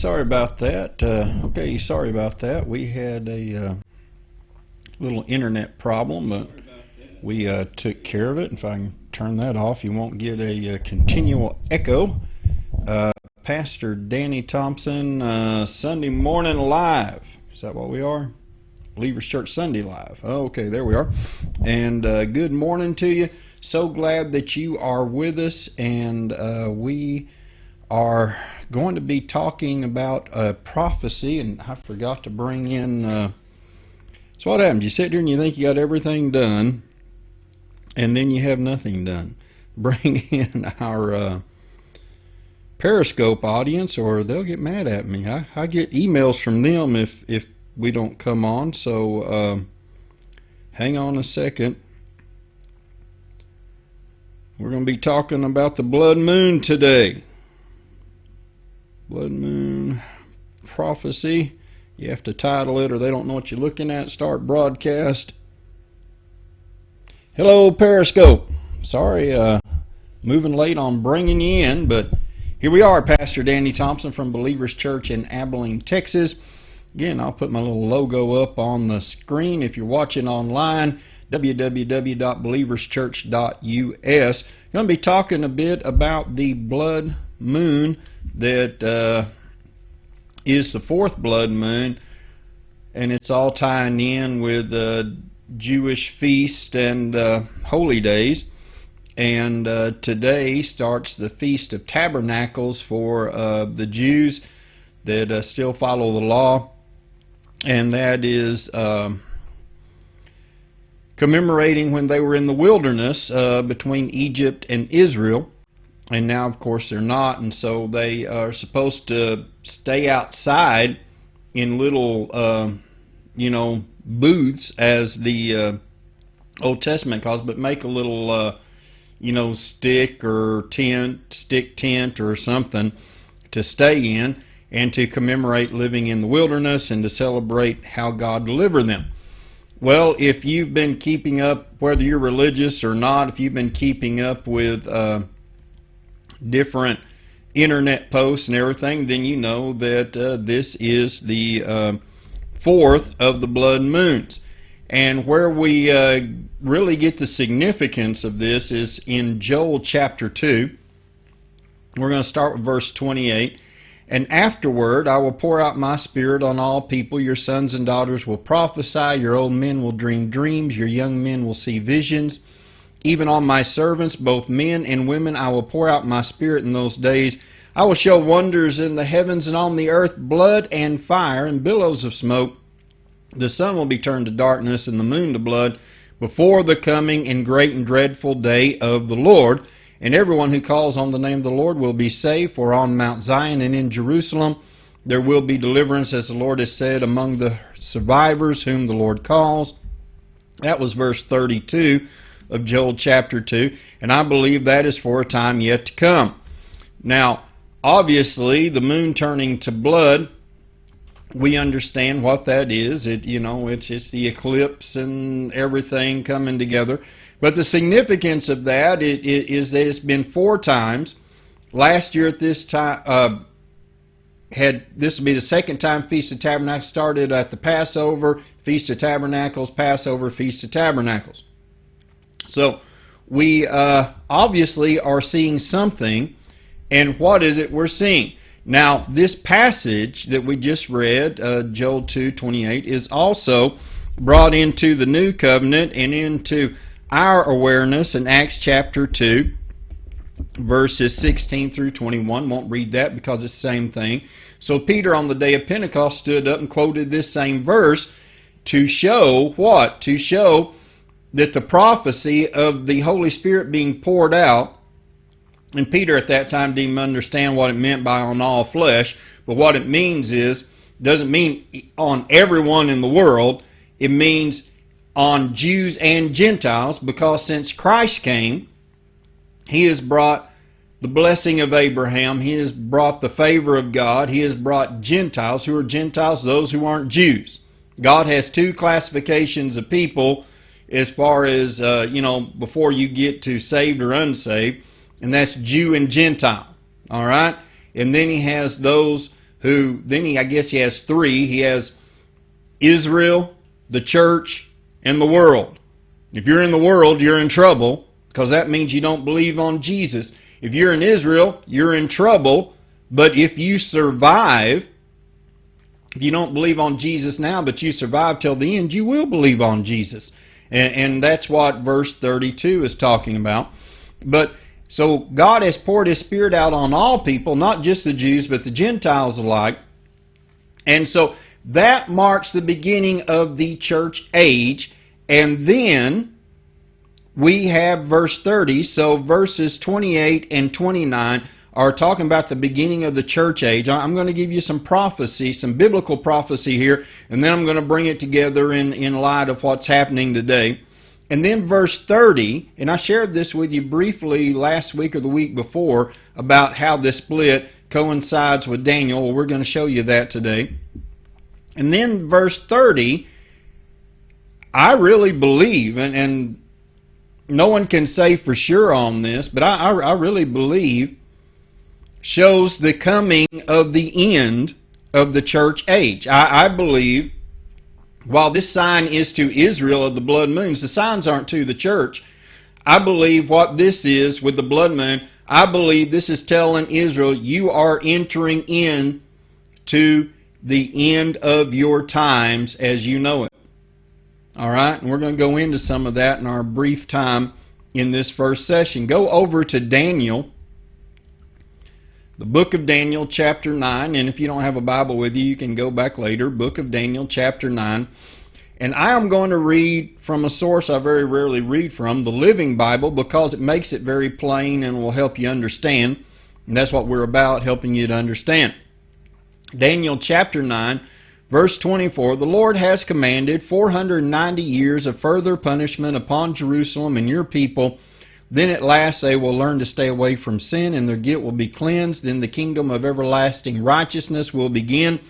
sorry about that. Sorry about that. We had a little internet problem, but we took care of it. If I can turn that off, you won't get a continual echo. Pastor Danny Thompson, Sunday Morning Live. Is that what we are? Believers Church Sunday Live. Okay, there we are. And good morning to you. So glad that you are with us, and we are going to be talking about a prophecy, and I forgot to bring in so what happens? You sit there and you think you got everything done, and then you have nothing done. Bring in our Periscope audience, or they'll get mad at me. I get emails from them if we don't come on, so hang on a second. We're going to be talking about the blood moon today. Blood moon prophecy. You have to title it or they don't know what you're looking at. Start broadcast. Hello, Periscope. Sorry, moving late on bringing you in, but here we are. Pastor Danny Thompson from Believers Church in Abilene, Texas. Again, I'll put my little logo up on the screen if you're watching online. www.believerschurch.us. Going to be talking a bit about the blood moon that is the fourth blood moon, and it's all tying in with Jewish feast and holy days. And today starts the Feast of Tabernacles for the Jews that still follow the law, and that is commemorating when they were in the wilderness between Egypt and Israel. And now, of course, they're not, and so they are supposed to stay outside in little, booths, as the Old Testament calls, but make a little, stick tent or something to stay in and to commemorate living in the wilderness and to celebrate how God delivered them. Well, if you've been keeping up, whether you're religious or not, if you've been keeping up with different internet posts and everything, then you know that this is the fourth of the blood moons. And where we really get the significance of this is in Joel chapter 2. We're going to start with verse 28. And afterward I will pour out my spirit on all people. Your sons and daughters will prophesy. Your old men will dream dreams. Your young men will see visions. Even on my servants, both men and women, I will pour out my spirit in those days. I will show wonders in the heavens and on the earth, blood and fire and billows of smoke. The sun will be turned to darkness and the moon to blood before the coming and great and dreadful day of the Lord. And everyone who calls on the name of the Lord will be saved. For on Mount Zion and in Jerusalem there will be deliverance, as the Lord has said, among the survivors whom the Lord calls. That was verse 32 of Joel chapter 2, and I believe that is for a time yet to come. Now, obviously, the moon turning to blood, we understand what that is. It's the eclipse and everything coming together. But the significance of that is that it's been four times. Last year at this time, this will be the second time Feast of Tabernacles started at the Passover, Feast of Tabernacles, Passover, Feast of Tabernacles. So we obviously are seeing something, and what is it we're seeing? Now, this passage that we just read, Joel 2:28, is also brought into the New Covenant and into our awareness in Acts chapter 2, verses 16 through 21. Won't read that because it's the same thing. So Peter on the day of Pentecost stood up and quoted this same verse to show what? To show that the prophecy of the Holy Spirit being poured out, and Peter at that time didn't understand what it meant by on all flesh, but what it means doesn't mean on everyone in the world. It means on Jews and Gentiles, because since Christ came, He has brought the blessing of Abraham. He has brought the favor of God. He has brought Gentiles. Who are Gentiles? Those who aren't Jews. God has two classifications of people as far as, before you get to saved or unsaved, and that's Jew and Gentile. All right? And then He has those I guess he has three. He has Israel, the church, and the world. If you're in the world, you're in trouble, because that means you don't believe on Jesus. If you're in Israel, you're in trouble, but if you survive, if you don't believe on Jesus now, but you survive till the end, you will believe on Jesus. And that's what verse 32 is talking about. But so God has poured His Spirit out on all people, not just the Jews, but the Gentiles alike. And so that marks the beginning of the church age. And then we have verse 30. So verses 28 and 29 are talking about the beginning of the church age. I'm going to give you some prophecy, some biblical prophecy here, and then I'm going to bring it together in light of what's happening today. And then verse 30, and I shared this with you briefly last week or the week before about how this split coincides with Daniel. Well, we're going to show you that today. And then verse 30, I really believe, and no one can say for sure on this, but I really believe shows the coming of the end of the church age. I believe, while this sign is to Israel of the blood moons, the signs aren't to the church. I believe what this is with the blood moon, I believe this is telling Israel, you are entering in to the end of your times as you know it. All right, and we're going to go into some of that in our brief time in this first session. Go over to Daniel, the book of Daniel, chapter 9, and if you don't have a Bible with you, you can go back later, book of Daniel, chapter 9. And I am going to read from a source I very rarely read from, the Living Bible, because it makes it very plain and will help you understand. And that's what we're about, helping you to understand. Daniel chapter 9, verse 24, the Lord has commanded 490 years of further punishment upon Jerusalem and your people. Then at last they will learn to stay away from sin, and their guilt will be cleansed. Then the kingdom of everlasting righteousness will begin,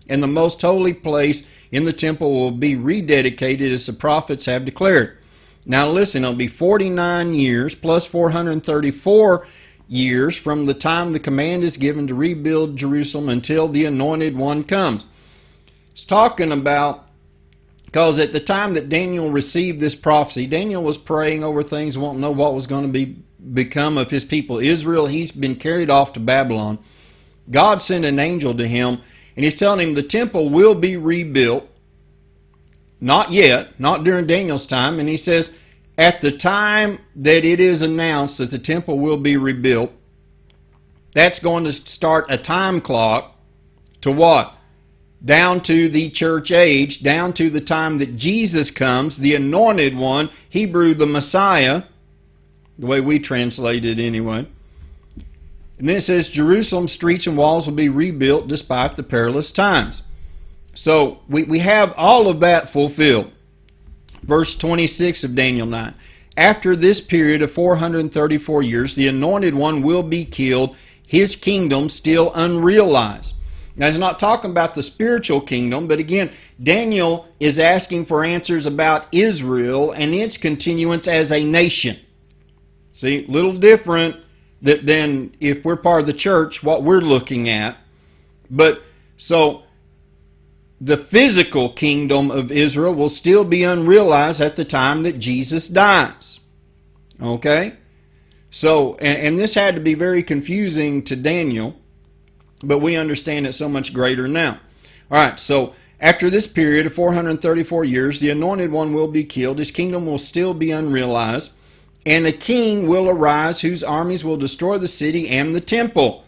and the most holy place in the temple will be rededicated as the prophets have declared. Now listen, it'll be 49 years plus 434 years from the time the command is given to rebuild Jerusalem until the Anointed One comes. It's talking about, because at the time that Daniel received this prophecy, Daniel was praying over things, wanting to know what was going to become of his people Israel. He's been carried off to Babylon. God sent an angel to him, and he's telling him the temple will be rebuilt. Not yet, not during Daniel's time. And he says, at the time that it is announced that the temple will be rebuilt, that's going to start a time clock to what? Down to the church age, down to the time that Jesus comes, the Anointed One, Hebrew, the Messiah, the way we translate it anyway. And then it says, Jerusalem's streets and walls will be rebuilt despite the perilous times. So we have all of that fulfilled. Verse 26 of Daniel 9. After this period of 434 years, the Anointed One will be killed, his kingdom still unrealized. Now, he's not talking about the spiritual kingdom, but again, Daniel is asking for answers about Israel and its continuance as a nation. See, a little different than if we're part of the church, what we're looking at. But, so, the physical kingdom of Israel will still be unrealized at the time that Jesus dies. Okay? So, and this had to be very confusing to Daniel, but we understand it so much greater now. All right, so after this period of 434 years, the Anointed One will be killed. His kingdom will still be unrealized. And a king will arise whose armies will destroy the city and the temple.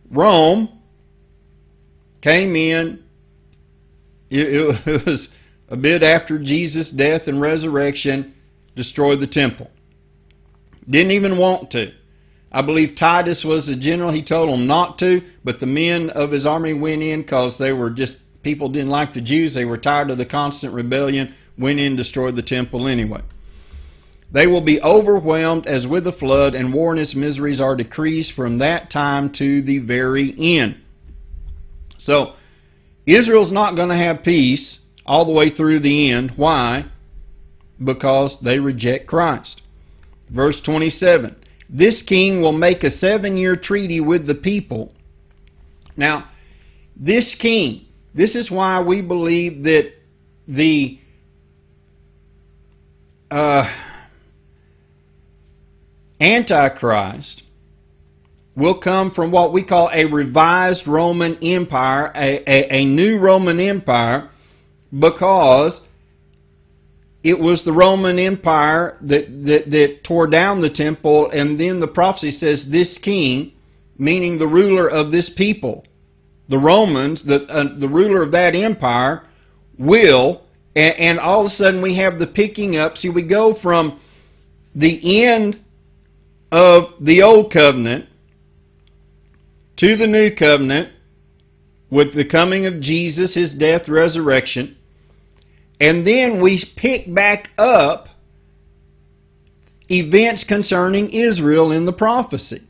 Rome came in. It was a bit after Jesus' death and resurrection, destroyed the temple. Didn't even want to. I believe Titus was the general. He told them not to, but the men of his army went in because they were just, people didn't like the Jews. They were tired of the constant rebellion, went in, destroyed the temple anyway. They will be overwhelmed as with a flood, and war and its miseries are decreased from that time to the very end. So, Israel's not going to have peace all the way through the end. Why? Because they reject Christ. Verse 27. This king will make a 7-year treaty with the people. Now, this king, this is why we believe that the Antichrist will come from what we call a revised Roman Empire, a new Roman Empire, because it was the Roman Empire that tore down the temple, and then the prophecy says this king, meaning the ruler of this people, the Romans, the ruler of that empire, will, and all of a sudden we have the picking up. See, we go from the end of the Old Covenant to the New Covenant with the coming of Jesus, His death, resurrection, and then we pick back up events concerning Israel in the prophecy.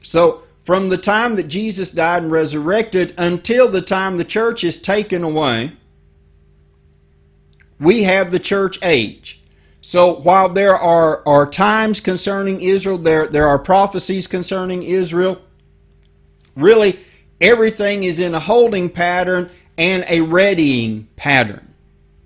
So, from the time that Jesus died and resurrected until the time the church is taken away, we have the church age. So while there are times concerning Israel, there are prophecies concerning Israel, really everything is in a holding pattern and a readying pattern.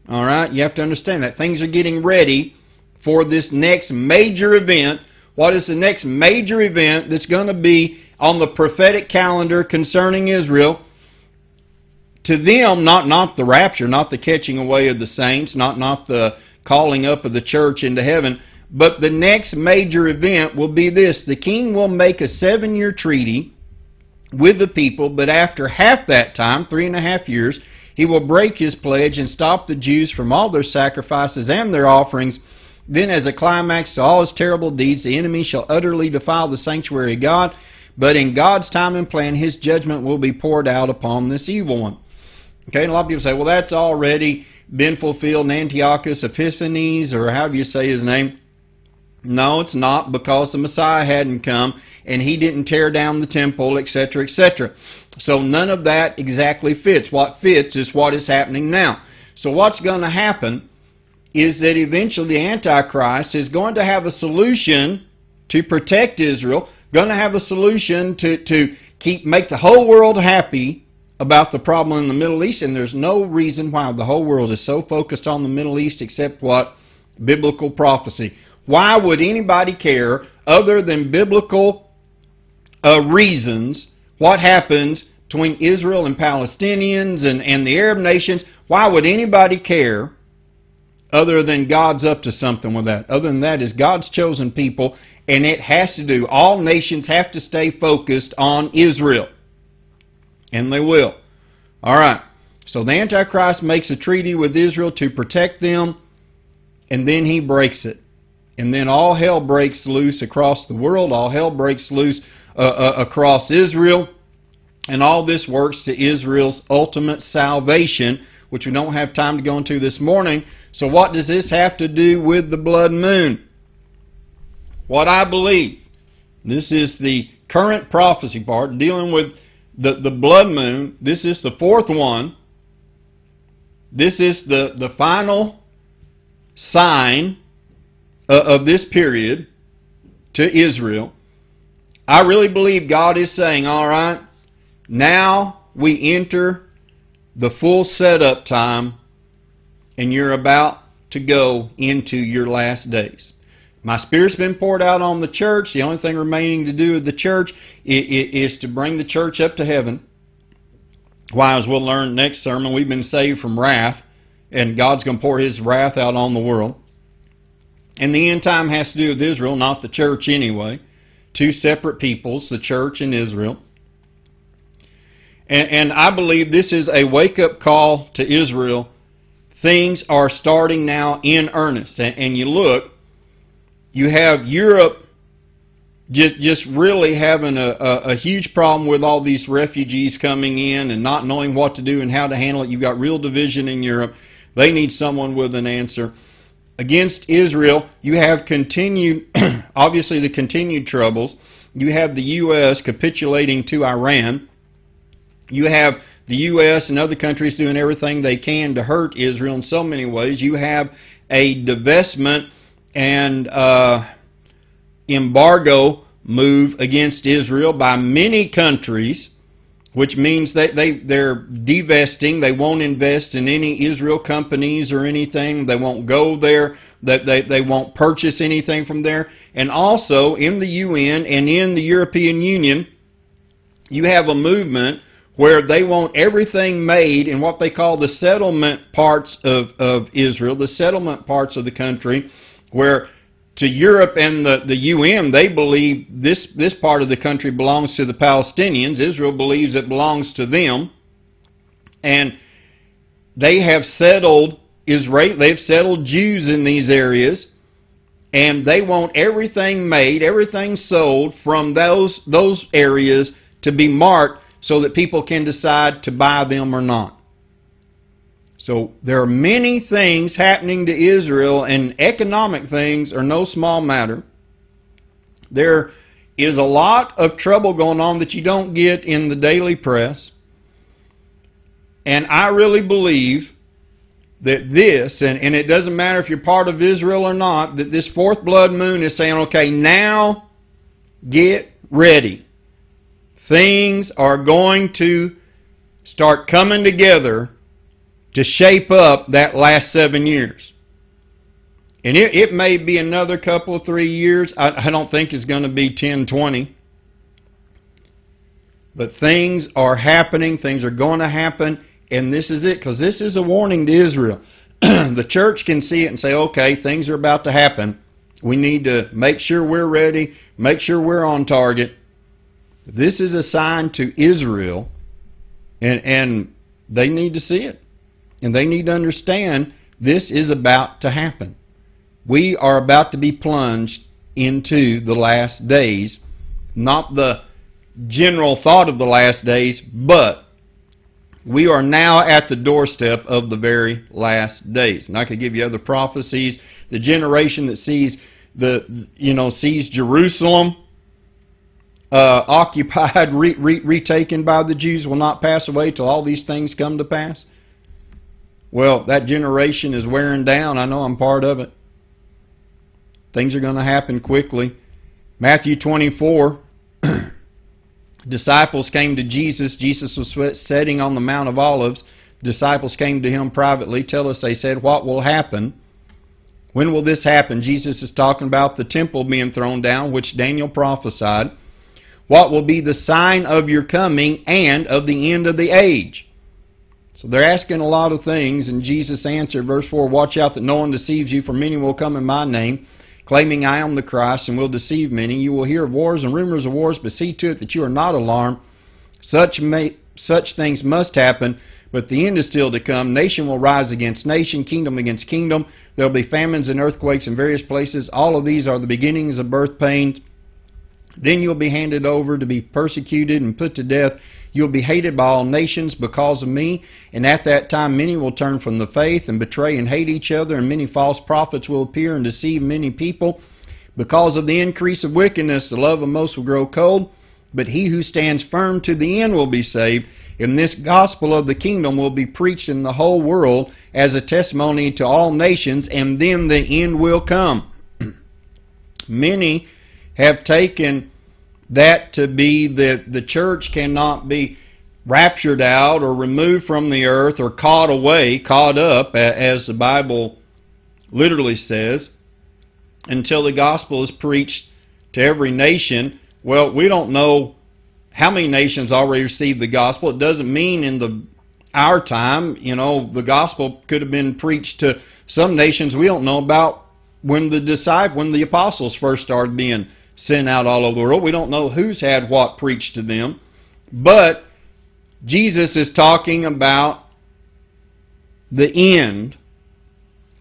All right? You have to understand that. Things are getting ready for this next major event. What is the next major event that's going to be on the prophetic calendar concerning Israel? To them, not the rapture, not the catching away of the saints, not the calling up of the church into heaven, but the next major event will be this. The king will make a 7-year treaty with the people, but after half that time, 3.5 years, he will break his pledge and stop the Jews from all their sacrifices and their offerings. Then as a climax to all his terrible deeds, the enemy shall utterly defile the sanctuary of God, but in God's time and plan, His judgment will be poured out upon this evil one. Okay, and a lot of people say, well, that's already been fulfilled in Antiochus Epiphanes, or however you say his name. No, it's not, because the Messiah hadn't come, and he didn't tear down the temple, etc., etc. So none of that exactly fits. What fits is what is happening now. So what's going to happen is that eventually the Antichrist is going to have a solution to protect Israel, going to have a solution to make the whole world happy about the problem in the Middle East, and there's no reason why the whole world is so focused on the Middle East except what? Biblical prophecy. Why would anybody care, other than biblical reasons, what happens between Israel and Palestinians and the Arab nations? Why would anybody care other than God's up to something with that? Other than that is God's chosen people, and it has to do. All nations have to stay focused on Israel. And they will. All right. So the Antichrist makes a treaty with Israel to protect them, and then he breaks it. And then all hell breaks loose across the world. All hell breaks loose across Israel. And all this works to Israel's ultimate salvation, which we don't have time to go into this morning. So what does this have to do with the blood moon? What I believe, this is the current prophecy part, dealing with the blood moon. This is the fourth one. This is the final sign of this period to Israel. I really believe God is saying, all right, now we enter the full setup time, and you're about to go into your last days. My Spirit's been poured out on the church. The only thing remaining to do with the church is to bring the church up to heaven. Why, as we'll learn next sermon, we've been saved from wrath, and God's going to pour His wrath out on the world. And the end time has to do with Israel, not the church anyway. Two separate peoples, the church and Israel. And I believe this is a wake-up call to Israel. Things are starting now in earnest. And you look, you have Europe just really having a huge problem with all these refugees coming in and not knowing what to do and how to handle it. You've got real division in Europe. They need someone with an answer. Against Israel, you have continued, obviously the continued troubles. You have the U.S. capitulating to Iran. You have the U.S. and other countries doing everything they can to hurt Israel in so many ways. You have a divestment and embargo move against Israel by many countries which means that they're divesting. They won't invest in any Israel companies or anything. They won't go there. They won't purchase anything from there. And also in the UN and in the European Union, you have a movement where they want everything made in what they call the settlement parts of Israel, the settlement parts of the country, where to Europe and the UN, they believe this part of the country belongs to the Palestinians. Israel believes it belongs to them. And they have settled Israel, they've settled Jews in these areas, and they want everything made, everything sold from those areas to be marked so that people can decide to buy them or not. So there are many things happening to Israel, and economic things are no small matter. There is a lot of trouble going on that you don't get in the daily press. And I really believe that this, and it doesn't matter if you're part of Israel or not, that this fourth blood moon is saying, okay, now get ready. Things are going to start coming together to shape up that last 7 years. And it may be another couple of 3 years. I don't think it's going to be 10, 20. But things are happening. Things are going to happen. And this is it, because this is a warning to Israel. The church can see it and say, okay, things are about to happen. We need to make sure we're ready, make sure we're on target. This is a sign to Israel, and they need to see it. And they need to understand this is about to happen. We are about to be plunged into the last days. Not the general thought of the last days, but we are now at the doorstep of the very last days. And I could give you other prophecies. The generation that sees Jerusalem occupied, retaken by the Jews will not pass away till all these things come to pass. Well, that generation is wearing down. I know I'm part of it. Things are going to happen quickly. Matthew 24, disciples came to Jesus. Jesus was sitting on the Mount of Olives. Disciples came to him privately. Tell us, they said, what will happen? When will this happen? Jesus is talking about the temple being thrown down, which Daniel prophesied. What will be the sign of your coming and of the end of the age? So they're asking a lot of things, and Jesus answered, verse 4, watch out that no one deceives you, for many will come in my name, claiming I am the Christ, and will deceive many. You will hear of wars and rumors of wars, but see to it that you are not alarmed. Such things must happen, but the end is still to come. Nation will rise against nation, kingdom against kingdom. There will be famines and earthquakes in various places. All of these are the beginnings of birth pains. Then you'll be handed over to be persecuted and put to death. You'll be hated by all nations because of me, and at that time many will turn from the faith and betray and hate each other, and many false prophets will appear and deceive many people. Because of the increase of wickedness, the love of most will grow cold, but he who stands firm to the end will be saved. And this gospel of the kingdom will be preached in the whole world as a testimony to all nations, and then the end will come. Many have taken that to be that the church cannot be raptured out or removed from the earth or caught away, caught up, as the Bible literally says, until the gospel is preached to every nation. Well, we don't know how many nations already received the gospel. It doesn't mean in our time, the gospel could have been preached to some nations we don't know about when the apostles first started being sent out all over the world. We don't know who's had what preached to them. But Jesus is talking about the end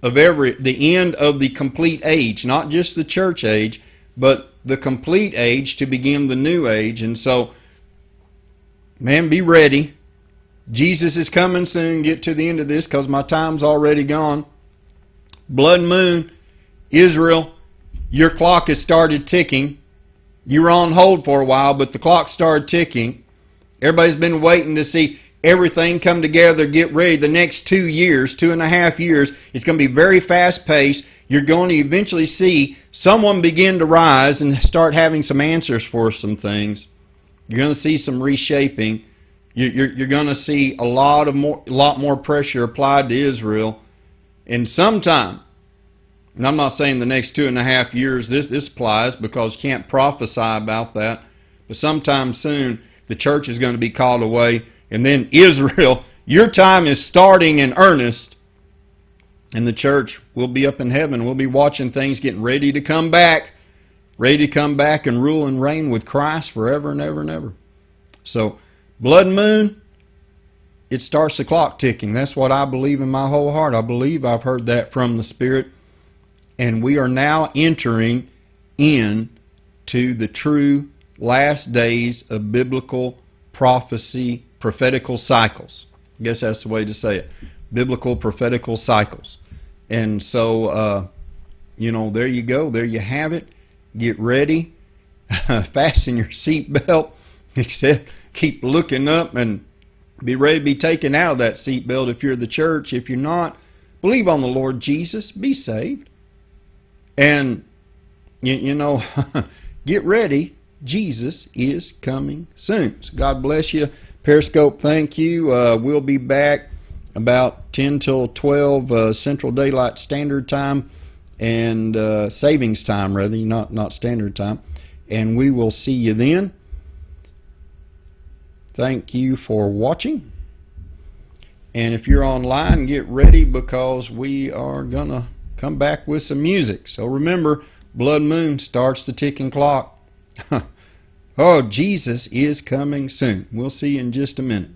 of the complete age, not just the church age, but the complete age to begin the new age. And so, man, be ready. Jesus is coming soon. Get to the end of this because my time's already gone. Blood moon, Israel, your clock has started ticking. You were on hold for a while, but the clock started ticking. Everybody's been waiting to see everything come together, get ready. The next 2 years, 2.5 years, it's going to be very fast paced. You're going to eventually see someone begin to rise and start having some answers for some things. You're going to see some reshaping. You're going to see a lot more pressure applied to Israel, and sometime. And I'm not saying the next 2.5 years this applies, because you can't prophesy about that. But sometime soon, the church is going to be called away. And then Israel, your time is starting in earnest. And the church will be up in heaven. We'll be watching things getting ready to come back. Ready to come back and rule and reign with Christ forever and ever and ever. So, blood moon, it starts the clock ticking. That's what I believe in my whole heart. I believe I've heard that from the Spirit. And we are now entering into the true last days of biblical prophecy, prophetical cycles. I guess that's the way to say it. Biblical prophetical cycles. And so, there you go. There you have it. Get ready. Fasten your seatbelt. Except keep looking up and be ready to be taken out of that seatbelt if you're the church. If you're not, believe on the Lord Jesus. Be saved. And, get ready. Jesus is coming soon. So God bless you. Periscope, thank you. We'll be back about 10 till 12 Central Daylight Standard Time and Savings Time, rather, not Standard Time. And we will see you then. Thank you for watching. And if you're online, get ready, because we are going to come back with some music. So remember, blood moon starts the ticking clock. Oh, Jesus is coming soon. We'll see you in just a minute.